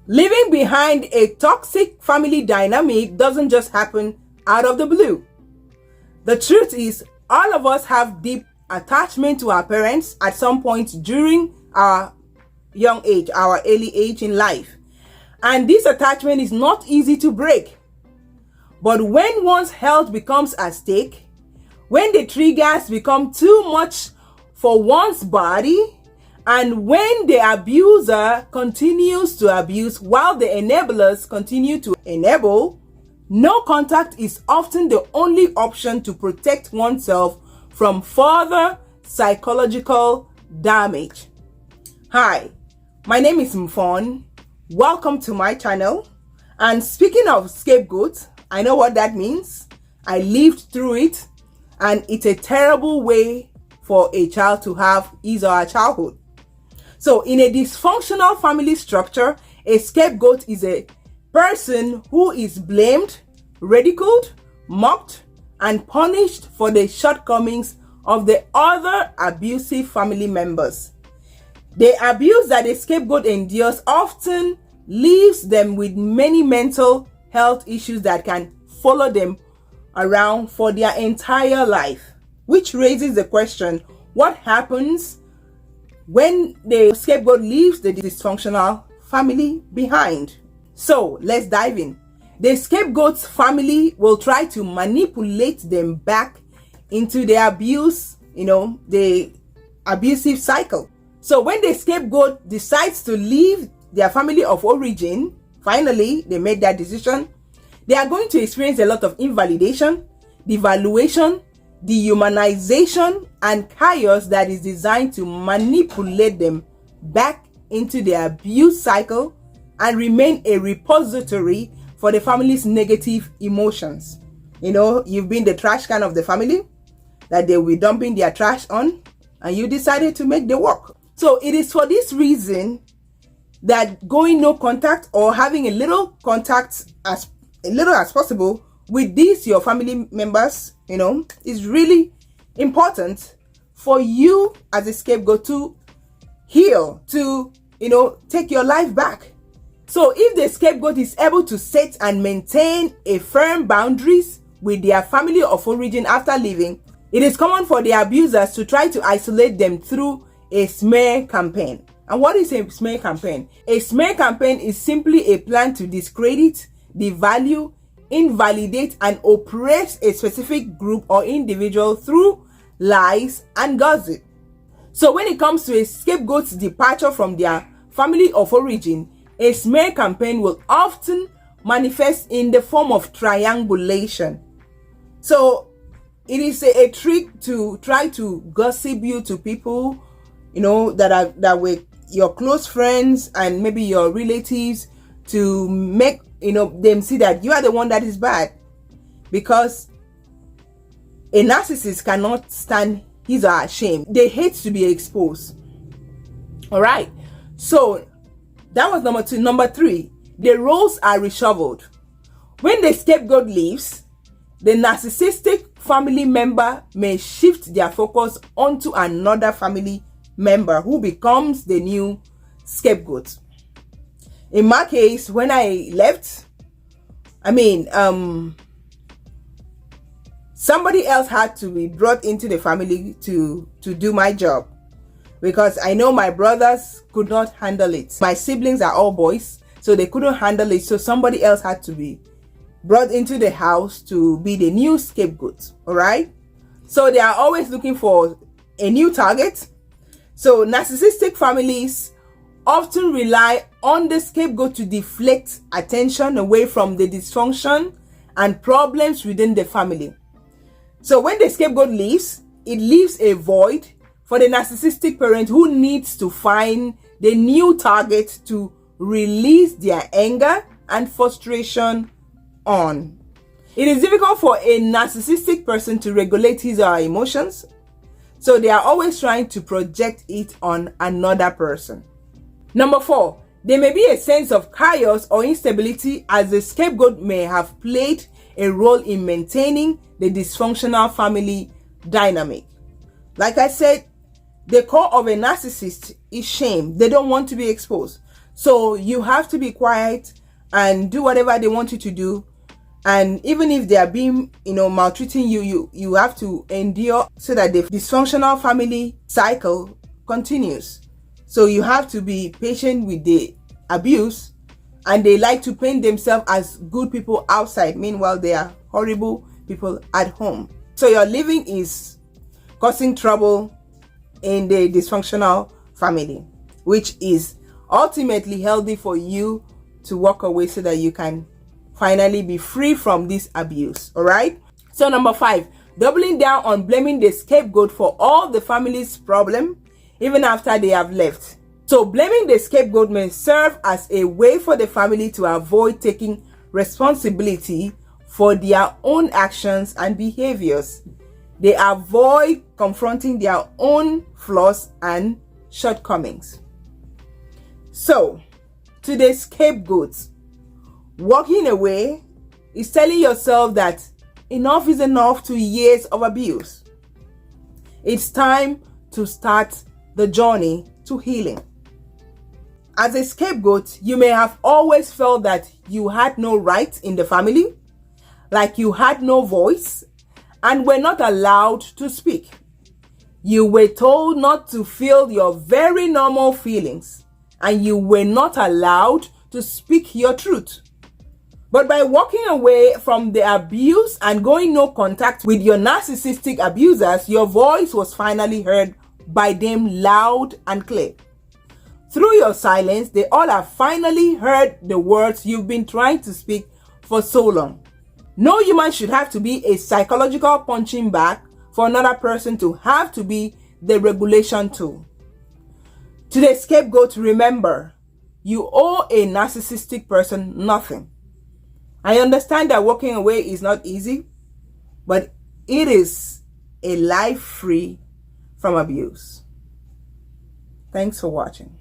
Leaving behind a toxic family dynamic doesn't just happen out of the blue. The truth is, all of us have deep attachment to our parents at some point during our young age, our early age in life. And this attachment is not easy to break. But when one's health becomes at stake, when the triggers become too much for one's body, and when the abuser continues to abuse while the enablers continue to enable, no contact is often the only option to protect oneself from further psychological damage. Hi, my name is Mfon. Welcome to my channel. And speaking of scapegoat, I know what that means. I lived through it, and it's a terrible way for a child to have his or her childhood. So in a dysfunctional family structure, a scapegoat is a person who is blamed, ridiculed, mocked, and punished for the shortcomings of the other abusive family members. The abuse that a scapegoat endures often leaves them with many mental health issues that can follow them around for their entire life, which raises the question, what happens when the scapegoat leaves the dysfunctional family behind? So let's dive in. The scapegoat's family will try to manipulate them back into the abuse, the abusive cycle. So when the scapegoat decides to leave their family of origin, finally they made that decision, they are going to experience a lot of invalidation, devaluation, dehumanization, and chaos that is designed to manipulate them back into the abuse cycle and remain a repository for the family's negative emotions. You've been the trash can of the family that they will be dumping their trash on, and you decided to make the work. So it is for this reason that going no contact or having a little contact as little as possible with these your family members, is really important for you as a scapegoat to heal, to, take your life back. So if the scapegoat is able to set and maintain a firm boundaries with their family of origin after leaving, it is common for the abusers to try to isolate them through a smear campaign. And what is a smear campaign? A smear campaign is simply a plan to discredit, devalue, invalidate, and oppress a specific group or individual through lies and gossip. So when it comes to a scapegoat's departure from their family of origin, a smear campaign will often manifest in the form of triangulation. So it is a trick to try to gossip you to people, that were your close friends and maybe your relatives, to make them see that you are the one that is bad, because a narcissist cannot stand his or her shame. They hate to be exposed. All right. So that was number 2. Number 3, the roles are reshuffled. When the scapegoat leaves, the narcissistic family member may shift their focus onto another family member who becomes the new scapegoat. In my case, when I left, somebody else had to be brought into the family to do my job, because I know my brothers could not handle it. My siblings are all boys, so they couldn't handle it. So somebody else had to be brought into the house to be the new scapegoat. All right. So they are always looking for a new target. So narcissistic families often rely on the scapegoat to deflect attention away from the dysfunction and problems within the family. So when the scapegoat leaves, it leaves a void for the narcissistic parent who needs to find the new target to release their anger and frustration on. It is difficult for a narcissistic person to regulate his or her emotions, so they are always trying to project it on another person. Number 4, there may be a sense of chaos or instability, as the scapegoat may have played a role in maintaining the dysfunctional family dynamic. Like I said, the core of a narcissist is shame. They don't want to be exposed. So you have to be quiet and do whatever they want you to do. And even if they are being, maltreating you, you have to endure so that the dysfunctional family cycle continues. So you have to be patient with the abuse, and they like to paint themselves as good people outside. Meanwhile, they are horrible people at home. So your living is causing trouble in the dysfunctional family, which is ultimately healthy for you to walk away so that you can finally be free from this abuse. All right. So number 5, doubling down on blaming the scapegoat for all the family's problem, even after they have left. So blaming the scapegoat may serve as a way for the family to avoid taking responsibility for their own actions and behaviors. They avoid confronting their own flaws and shortcomings. So, to the scapegoats, walking away is telling yourself that enough is enough to years of abuse. It's time to start the journey to healing. As a scapegoat, you may have always felt that you had no right in the family, like you had no voice, and were not allowed to speak. You were told not to feel your very normal feelings, and you were not allowed to speak your truth. But by walking away from the abuse and going no contact with your narcissistic abusers, your voice was finally heard by them loud and clear. Through your silence, they all have finally heard the words you've been trying to speak for so long. No human should have to be a psychological punching bag for another person to have to be the regulation tool. To the scapegoat, remember, you owe a narcissistic person nothing. I understand that walking away is not easy, but it is a life free from abuse. Thanks for watching.